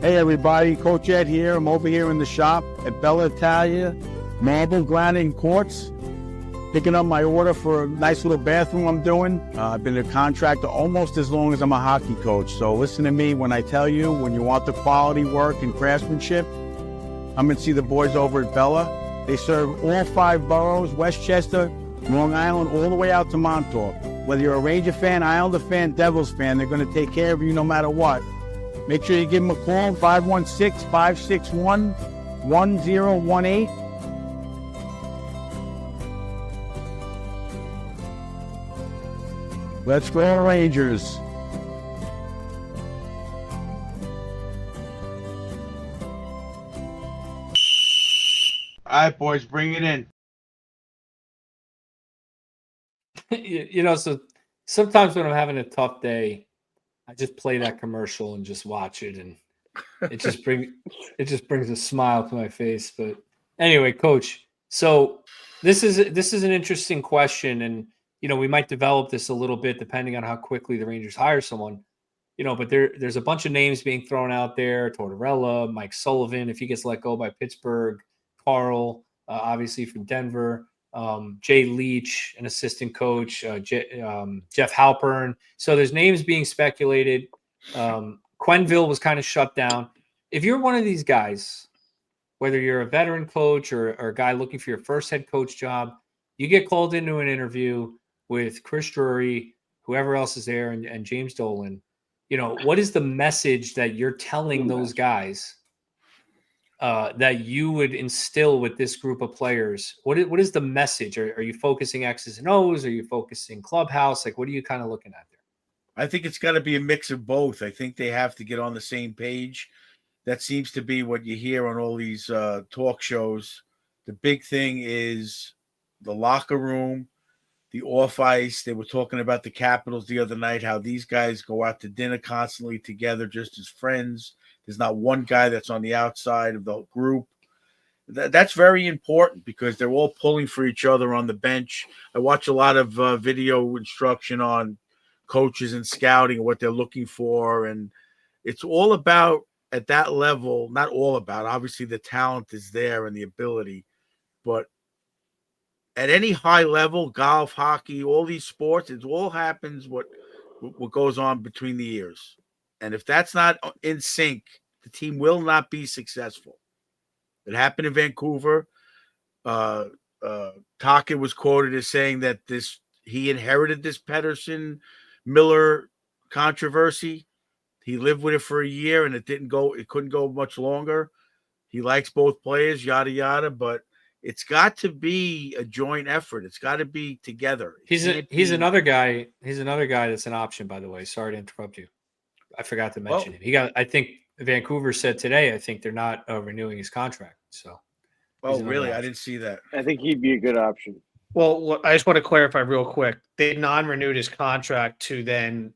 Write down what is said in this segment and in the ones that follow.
Hey everybody, Coach Ed here. I'm over here in the shop at Bella Italia, Marble Granite Quartz, picking up my order for a nice little bathroom I'm doing. I've been a contractor almost as long as I'm a hockey coach. So listen to me when I tell you, when you want the quality work and craftsmanship, I'm gonna see the boys over at Bella. They serve all 5 boroughs, Westchester, Long Island, all the way out to Montauk. Whether you're a Ranger fan, Islander fan, Devils fan, they're gonna take care of you no matter what. Make sure you give them a call, 516-561-1018. Let's go Rangers. All right, boys, bring it in. So sometimes when I'm having a tough day, I just play that commercial and just watch it, and it just brings a smile to my face. But anyway, Coach, so this is an interesting question, and we might develop this a little bit depending on how quickly the Rangers hire someone. But there's a bunch of names being thrown out there: Tortorella, Mike Sullivan, if he gets let go by Pittsburgh, Carl, obviously from Denver. Jay Leach, an assistant coach, Jeff Halpern. So there's names being speculated. Quenneville was kind of shut down. If you're one of these guys, whether you're a veteran coach or a guy looking for your first head coach job, you get called into an interview with Chris Drury, whoever else is there, and James Dolan. What is the message that you're telling those guys that you would instill with this group of players? What is the message? Are you focusing X's and O's? Are you focusing clubhouse? Like, what are you kind of looking at there? I think it's got to be a mix of both. I think they have to get on the same page. That seems to be what you hear on all these talk shows. The big thing is the locker room, the off ice. They were talking about the Capitals the other night, how these guys go out to dinner constantly together just as friends. There's not one guy that's on the outside of the group. That's very important because they're all pulling for each other on the bench. I watch a lot of video instruction on coaches and scouting and what they're looking for. And it's all about, at that level, not all about, obviously the talent is there and the ability, but at any high level, golf, hockey, all these sports, it all happens what goes on between the ears. And if that's not in sync, the team will not be successful. It happened in Vancouver. Tocchet was quoted as saying that he inherited this Pedersen-Miller controversy. He lived with it for a year, and it couldn't go much longer. He likes both players, yada yada, but it's got to be a joint effort. It's got to be together. He's another guy. He's another guy that's an option, by the way. Sorry to interrupt you. I forgot to mention him. I think Vancouver said today, I think they're not renewing his contract. So. Oh, really? Option. I didn't see that. I think he'd be a good option. Well, I just want to clarify real quick. They non-renewed his contract to then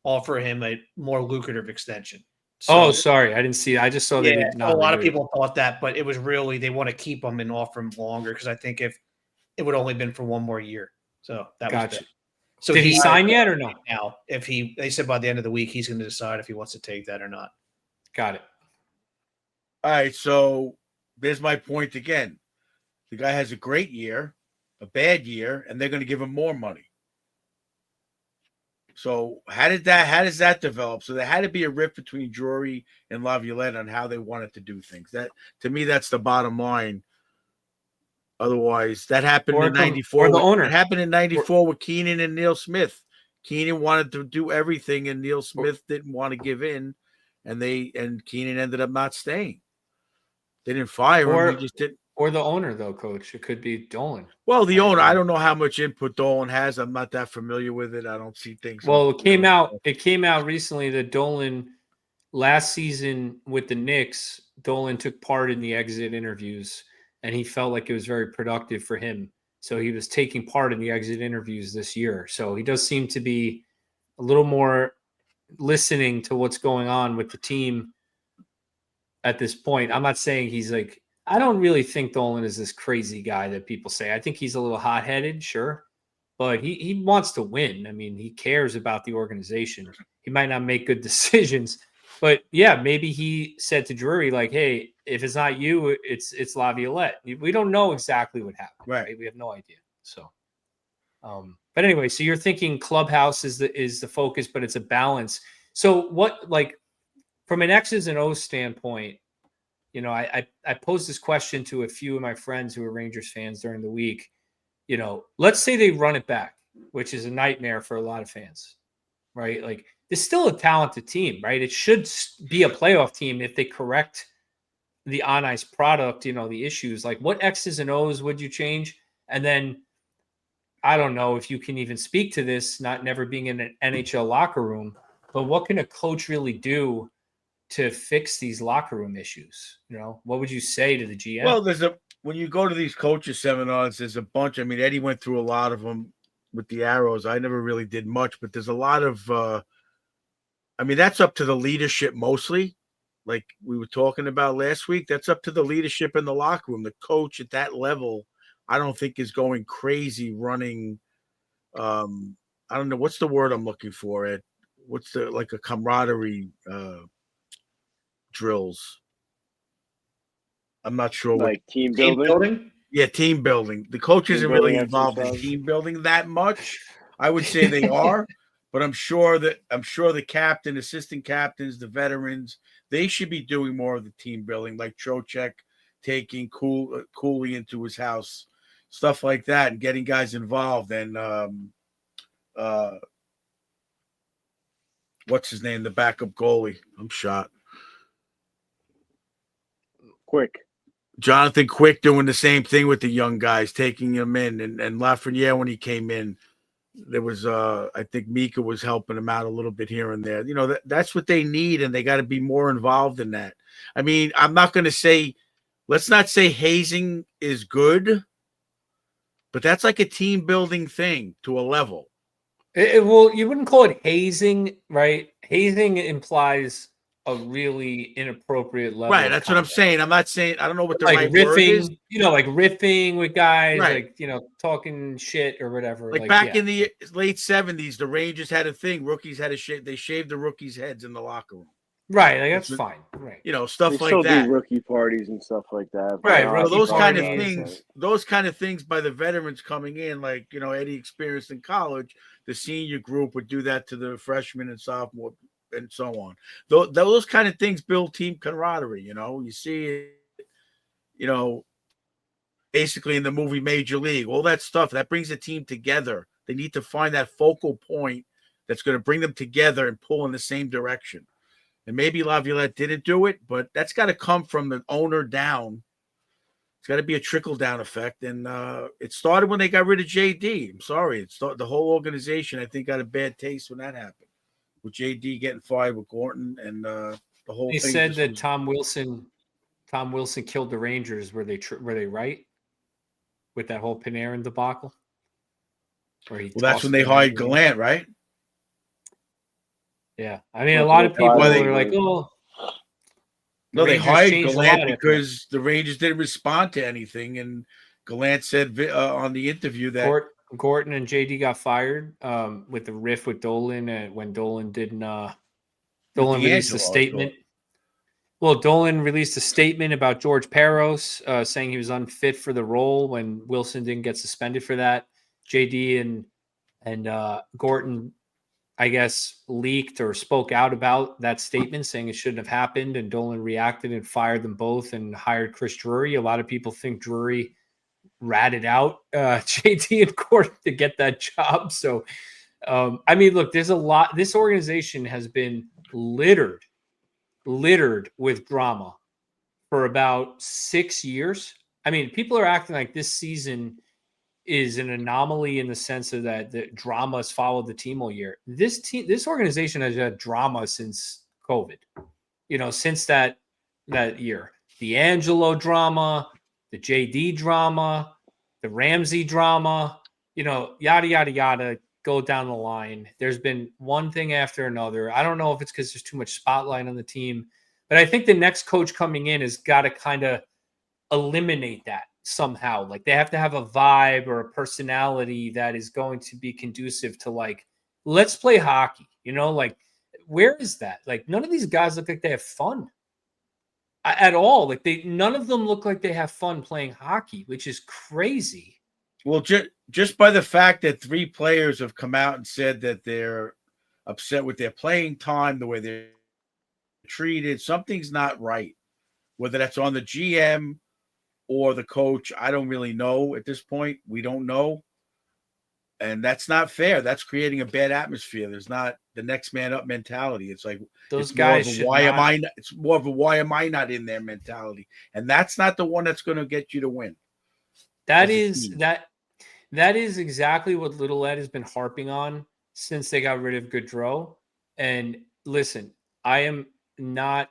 offer him a more lucrative extension. So, sorry. I didn't see it. I just saw they did not. A lot of people thought that, but it was really they want to keep him and offer him longer because I think if it would only been for one more year. So that was it. So did he sign yet or not? Now, they said by the end of the week he's going to decide if he wants to take that or not. Got it. All right, so there's my point again. The guy has a great year, a bad year, and they're going to give him more money. So how does that develop? So there had to be a rift between Drury and Laviolette on how they wanted to do things. That, to me, that's the bottom line. Otherwise, that happened in '94. The owner. It happened in '94 with Keenan and Neil Smith. Keenan wanted to do everything, and Neil Smith didn't want to give in, and Keenan ended up not staying. They didn't fire him. He just didn't. Or the owner, though, Coach. It could be Dolan. Well, the owner. I don't know how much input Dolan has. I'm not that familiar with it. I don't see things. Well, it came out recently that Dolan last season with the Knicks, Dolan took part in the exit interviews, and he felt like it was very productive for him. So he was taking part in the exit interviews this year. So he does seem to be a little more listening to what's going on with the team at this point. I'm not saying he's like, I don't really think Dolan is this crazy guy that people say. I think he's a little hot-headed, sure, but he wants to win. I mean, he cares about the organization. He might not make good decisions, But yeah, maybe he said to Drury, like, hey, if it's not you, it's Laviolette. We don't know exactly what happened. Right. We have no idea. So but anyway, so you're thinking clubhouse is the focus, but it's a balance. So what, like, from an X's and O's standpoint, I posed this question to a few of my friends who are Rangers fans during the week. Let's say they run it back, which is a nightmare for a lot of fans, right? Like, it's still a talented team, right? It should be a playoff team if they correct the on ice product, the issues. Like, what X's and O's would you change? And then I don't know if you can even speak to this, not never being in an NHL locker room, but what can a coach really do to fix these locker room issues? What would you say to the GM? Well, when you go to these coaches seminars, there's a bunch. I mean, Eddie went through a lot of them with the Arrows. I never really did much, but there's a lot of, that's up to the leadership mostly. Like we were talking about last week, that's up to the leadership in the locker room. The coach at that level, I don't think is going crazy running. I don't know. What's the word I'm looking for, Ed? What's like a camaraderie drills? I'm not sure. Like team Team building. building. Yeah, team building. The coach Team isn't really building involved in exercise. team building that much. I would say they are, but I'm sure the captain, assistant captains, the veterans, they should be doing more of the team building, like Trocheck taking Cooley into his house, stuff like that, and getting guys involved. And what's his name? The backup goalie. I'm shot. Quick. Jonathan Quick doing the same thing with the young guys, taking them in, and Lafreniere when he came in, there was I think Mika was helping him out a little bit here and there. That's what they need, and they got to be more involved in that. I mean, I'm not going to say, let's not say hazing is good, but that's like a team building thing to a level. Well, you wouldn't call it hazing, right? Hazing implies a really inappropriate level. Right, that's what I'm saying. I'm not saying, I don't know what the like right riffing, word is. Like riffing with guys, Right. like talking shit or whatever. Like back in the late 70s, the Rangers had a thing. Rookies had a shave. They shaved the rookies' heads in the locker room. Right, like that's fine. Right. Stuff They like still that. do rookie parties and stuff like that. Right, So those kind of parties. things by the veterans coming in, like Eddie experienced in college, the senior group would do that to the freshmen and sophomore and so on. Those kind of things build team camaraderie. You see it, basically in the movie Major League, all that stuff that brings a team together. They need to find that focal point that's going to bring them together and pull in the same direction. And maybe Laviolette didn't do it, but that's got to come from the owner down. It's got to be a trickle-down effect. And it started when they got rid of JD. I'm sorry. The whole organization, I think, got a bad taste when that happened. With JD getting fired with Gorton and the whole They thing. said that Tom Wilson killed the Rangers. Were they right? With that whole Panarin debacle? Well, that's when they hired Gallant, right? Yeah. I mean, a lot of people are like, oh. No, they hired Gallant because the Rangers didn't respond to anything. And Gallant said on the interview that Gorton and JD got fired with the riff with Dolan when Dolan didn't Dolan released a statement. Well, Dolan released a statement about George Peros saying he was unfit for the role when Wilson didn't get suspended for that. JD and Gorton, I guess, leaked or spoke out about that statement, saying it shouldn't have happened. And Dolan reacted and fired them both and hired Chris Drury. A lot of people think Drury ratted out JD and Gordon to get that job. So, I mean, look, there's a lot. This organization has been littered with drama for about 6 years. I mean, people are acting like this season is an anomaly in the sense of that the drama has followed the team all year. This organization has had drama since COVID, since that year. The Angelo drama, the JD drama, the Ramsey drama, yada, yada, yada, go down the line. There's been one thing after another. I don't know if it's because there's too much spotlight on the team, but I think the next coach coming in has got to kind of eliminate that somehow. Like, they have to have a vibe or a personality that is going to be conducive to, like, let's play hockey, like where is that? Like, none of these guys look like they have fun at all. Like, none of them look like they have fun playing hockey, which is crazy. Well, just by the fact that 3 players have come out and said that they're upset with their playing time, the way they're treated, something's not right. Whether that's on the GM or the coach, I don't really know at this point. We don't know. And that's not fair. That's creating a bad atmosphere. There's not the next man up mentality. It's like Those it's more of guys a should why am not. I not, it's more of a why am I not in their mentality. And that's not the one that's going to get you to win. That as a is team. that is exactly what Little Ed has been harping on since they got rid of Gaudreau. And listen, I am not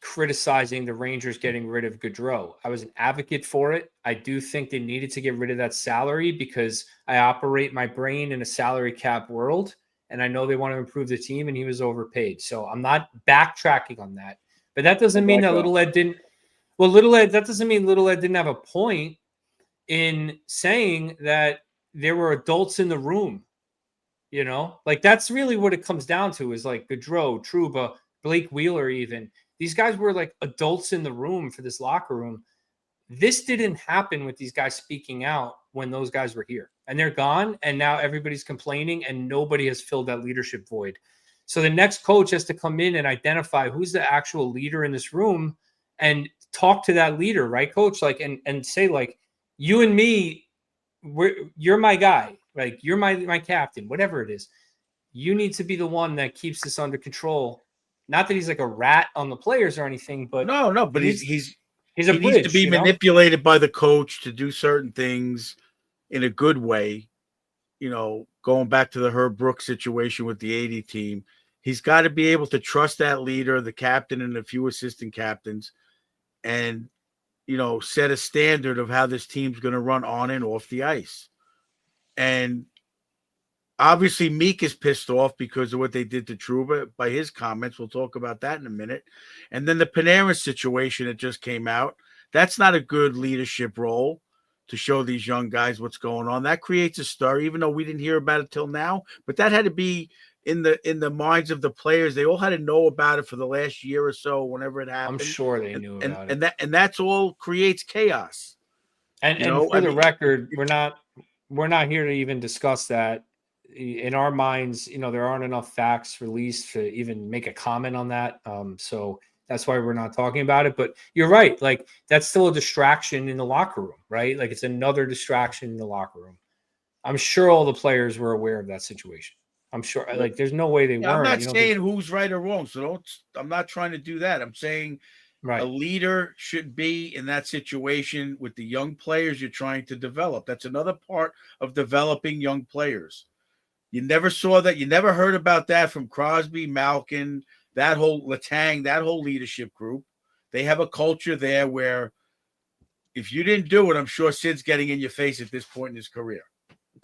criticizing the Rangers getting rid of Gaudreau. I was an advocate for it. I do think they needed to get rid of that salary because I operate my brain in a salary cap world, and I know they want to improve the team, and he was overpaid. So I'm not backtracking on that. But that doesn't mean that Little Ed didn't. Well, Little Ed, that doesn't mean Little Ed didn't have a point in saying that there were adults in the room. You know, like that's really what it comes down to is like Gaudreau, Trouba, Blake Wheeler, even these guys were like adults in the room for this locker room. This didn't happen with these guys speaking out when those guys were here and they're gone. And now everybody's complaining and nobody has filled that leadership void. So the next coach has to come in and identify who's the actual leader in this room and talk to that leader, right, coach? Like, and say like, you and me, you're my guy. Like you're my captain, whatever it is. You need to be the one that keeps this under control. Not that he's like a rat on the players or anything, but No, but he's a he needs bridge, to be manipulated by the coach to do certain things in a good way. You know, going back to the Herb Brooks situation with the 80 team, he's got to be able to trust that leader, the captain, and a few assistant captains, and set a standard of how this team's going to run on and off the ice. And obviously, Meek is pissed off because of what they did to Trouba by his comments. We'll talk about that in a minute. And then the Panarin situation that just came out. That's not a good leadership role to show these young guys what's going on. That creates a stir, even though we didn't hear about it till now. But that had to be in the minds of the players. They all had to know about it for the last year or so, whenever it happened. I'm sure they knew about it. And that's all creates chaos. And for the record, we're not here to even discuss that. In our minds, there aren't enough facts released to even make a comment on that. So that's why we're not talking about it. But you're right. Like that's still a distraction in the locker room, right? Like it's another distraction in the locker room. I'm sure all the players were aware of that situation. I'm sure. Like there's no way they weren't. I'm not saying who's right or wrong. So I'm not trying to do that. I'm saying a leader should be in that situation with the young players you're trying to develop. That's another part of developing young players. You never saw that. You never heard about that from Crosby, Malkin, that whole Letang, that whole leadership group. They have a culture there where if you didn't do it, I'm sure Sid's getting in your face at this point in his career.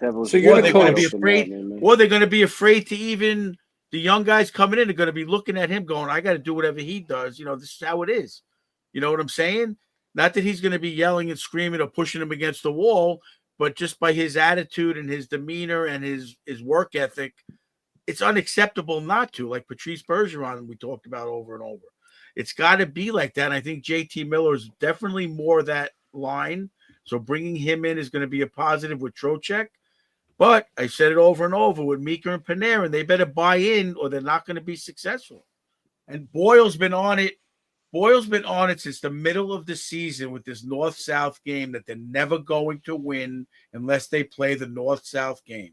So you're they're going to be afraid, or they're going to be afraid to even the young guys coming in are going to be looking at him going, I got to do whatever he does. This is how it is. You know what I'm saying? Not that he's going to be yelling and screaming or pushing him against the wall, but just by his attitude and his demeanor and his work ethic, it's unacceptable not to. Like Patrice Bergeron, we talked about over and over. It's got to be like that. And I think JT Miller is definitely more that line. So bringing him in is going to be a positive with Trocheck. But I said it over and over with Meeker and Panarin, they better buy in or they're not going to be successful. And Boyle's been on it. Boyle's been on it since the middle of the season with this North-South game that they're never going to win unless they play the North-South game.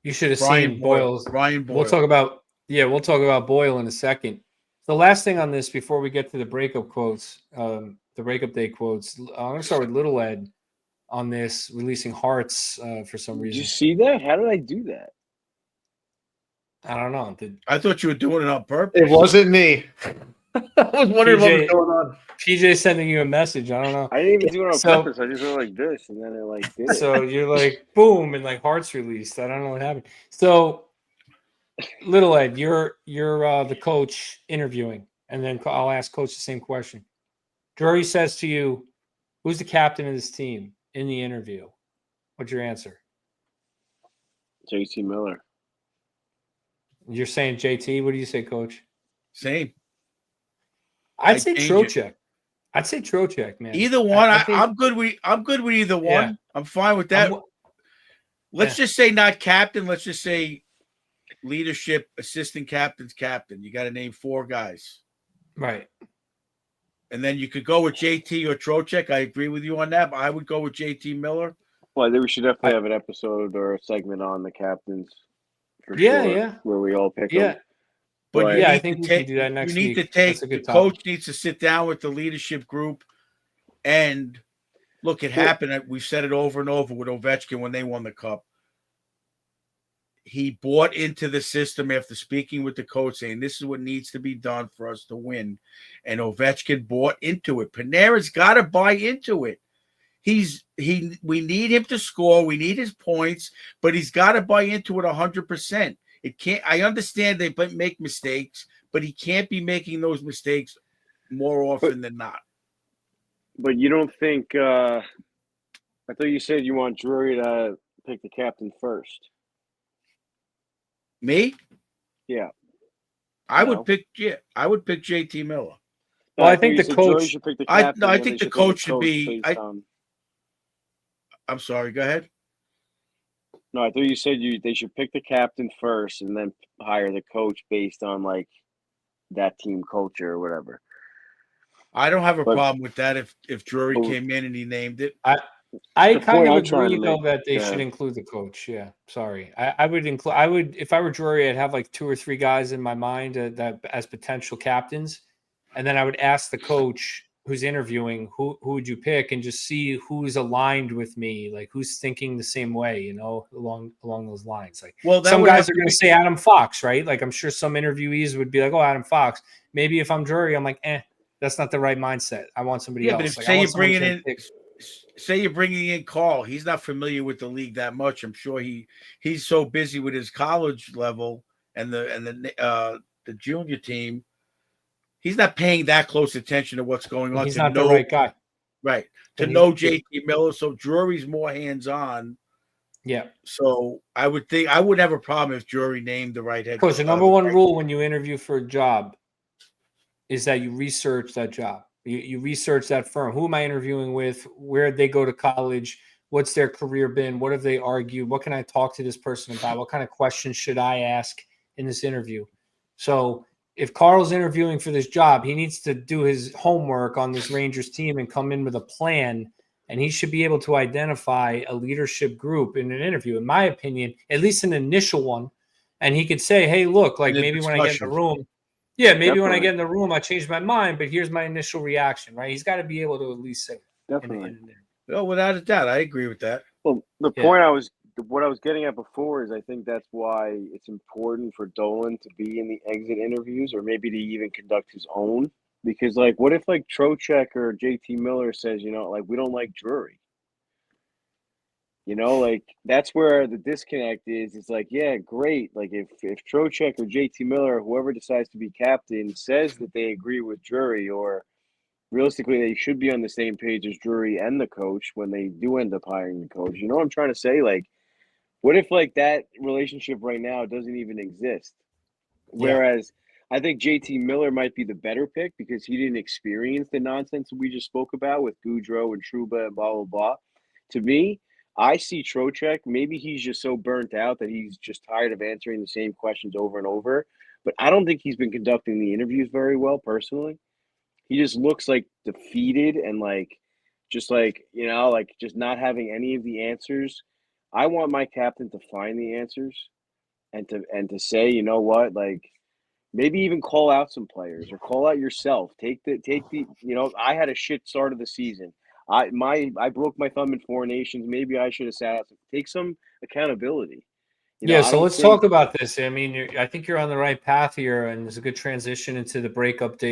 You should have seen Boyle's. Brian Boyle. We'll talk about Boyle in a second. The last thing on this before we get to the breakup quotes, the breakup day quotes, I'm going to start with Little Ed on this, releasing hearts for some reason. Did you see that? How did I do that? I don't know. I thought you were doing it on purpose. It wasn't me. I was wondering what was going on. PJ sending you a message. I don't know. I didn't even do it on purpose. I just went like this, and then it did it. So you're like, boom, and like hearts released. I don't know what happened. So, Little Ed, you're the coach interviewing, and then I'll ask Coach the same question. Drury says to you, "Who's the captain of this team?" In the interview, what's your answer? JT Miller. You're saying JT. What do you say, Coach? Same. I'd say change it. Trocheck. I'd say Trocheck, man. Either one. I think, I'm good with either one. Yeah. I'm fine with that. I'm- Let's just say not captain. Let's just say leadership, assistant captain's captain. You got to name 4 guys. right. And then you could go with JT or Trocheck. I agree with you on that, but I would go with JT Miller. Well, I think we should definitely have an episode or a segment on the captains for Yeah, sure. yeah. Where we all pick Yeah. them. But Yeah, I need think to we take, can do that next you need week. to take That's a the good topic. coach needs to sit down with the leadership group and look. It happened. We've said it over and over with Ovechkin when they won the cup. He bought into the system after speaking with the coach, saying this is what needs to be done for us to win. And Ovechkin bought into it. Panarin's got to buy into it. We need him to score. We need his points, but he's got to buy into it 100%. It can't. I understand they make mistakes, but he can't be making those mistakes more often than not. But you don't think? I thought you said you want Drury to pick the captain first. Me? Yeah. I No. would pick JT Miller. Well, I thought think you the said coach- Drury should pick the I captain. then think they the should pick a coach should be- based on- I'm sorry. Go ahead. No, I thought you said they should pick the captain first and then hire the coach based on like that team culture or whatever. I don't have a But- problem with that if Drury But- came in and he named it. I The kind point of I'm trying agree to though make, that they yeah. should include the coach. Yeah, sorry. I would include. I would if I were Drury, I'd have like 2 or 3 guys in my mind that as potential captains, and then I would ask the coach who's interviewing who would you pick, and just see who's aligned with me, like who's thinking the same way, along those lines. Like, Well, that some would guys have are to going be- to say Adam Fox, right? Like I'm sure some interviewees would be like, "Oh, Adam Fox." Maybe if I'm Drury, I'm like, that's not the right mindset. I want somebody Yeah, else. but if Like, I say want you're someone bringing to in, pick- say you're bringing in Carl, he's not familiar with the league that much. I'm sure he's so busy with his college level and the junior team, he's not paying that close attention to what's going on. he's to not know, the right guy. right? To And know he- JT Miller, so Drury's more hands on. Yeah. So I would think I wouldn't have a problem if Drury named the right head Coach, the number the one right- rule when you interview for a job is that you research that job. You research that firm. Who am I interviewing with? Where did they go to college? What's their career been? What have they argued? What can I talk to this person about? What kind of questions should I ask in this interview? So if Carl's interviewing for this job, he needs to do his homework on this Rangers team and come in with a plan. And he should be able to identify a leadership group in an interview, in my opinion, at least an initial one. And he could say, hey, look, like In a maybe when I get in discussion. the room, yeah, maybe when I Definitely. get in the room, I changed my mind, but here's my initial reaction, right? He's got to be able to at least say that in Definitely. an interview. Oh, without a doubt, I agree with that. Well, the Yeah. point what I was getting at before is I think that's why it's important for Dolan to be in the exit interviews or maybe to even conduct his own. Because, like, what if, like, Trocheck or JT Miller says, like, we don't like Drury? Like, that's where the disconnect is. It's like, yeah, great. Like, if Trocheck or JT Miller or whoever decides to be captain says that they agree with Drury or realistically, they should be on the same page as Drury and the coach when they do end up hiring the coach. You know what I'm trying to say? Like, what if like that relationship right now doesn't even exist? Whereas I think JT Miller might be the better pick because he didn't experience the nonsense we just spoke about with Goudreau and Trouba and blah, blah, blah. To me, I see Trocheck. Maybe he's just so burnt out that he's just tired of answering the same questions over and over. But I don't think he's been conducting the interviews very well personally. He just looks like defeated and like just not having any of the answers. I want my captain to find the answers and to say, you know what, like maybe even call out some players or call out yourself. Take the I had a shit start of the season. I broke my thumb in 4 nations. Maybe I should have sat out. Take some accountability. I So don't let's think- talk about this. I mean, I think you're on the right path here, and it's a good transition into the breakup day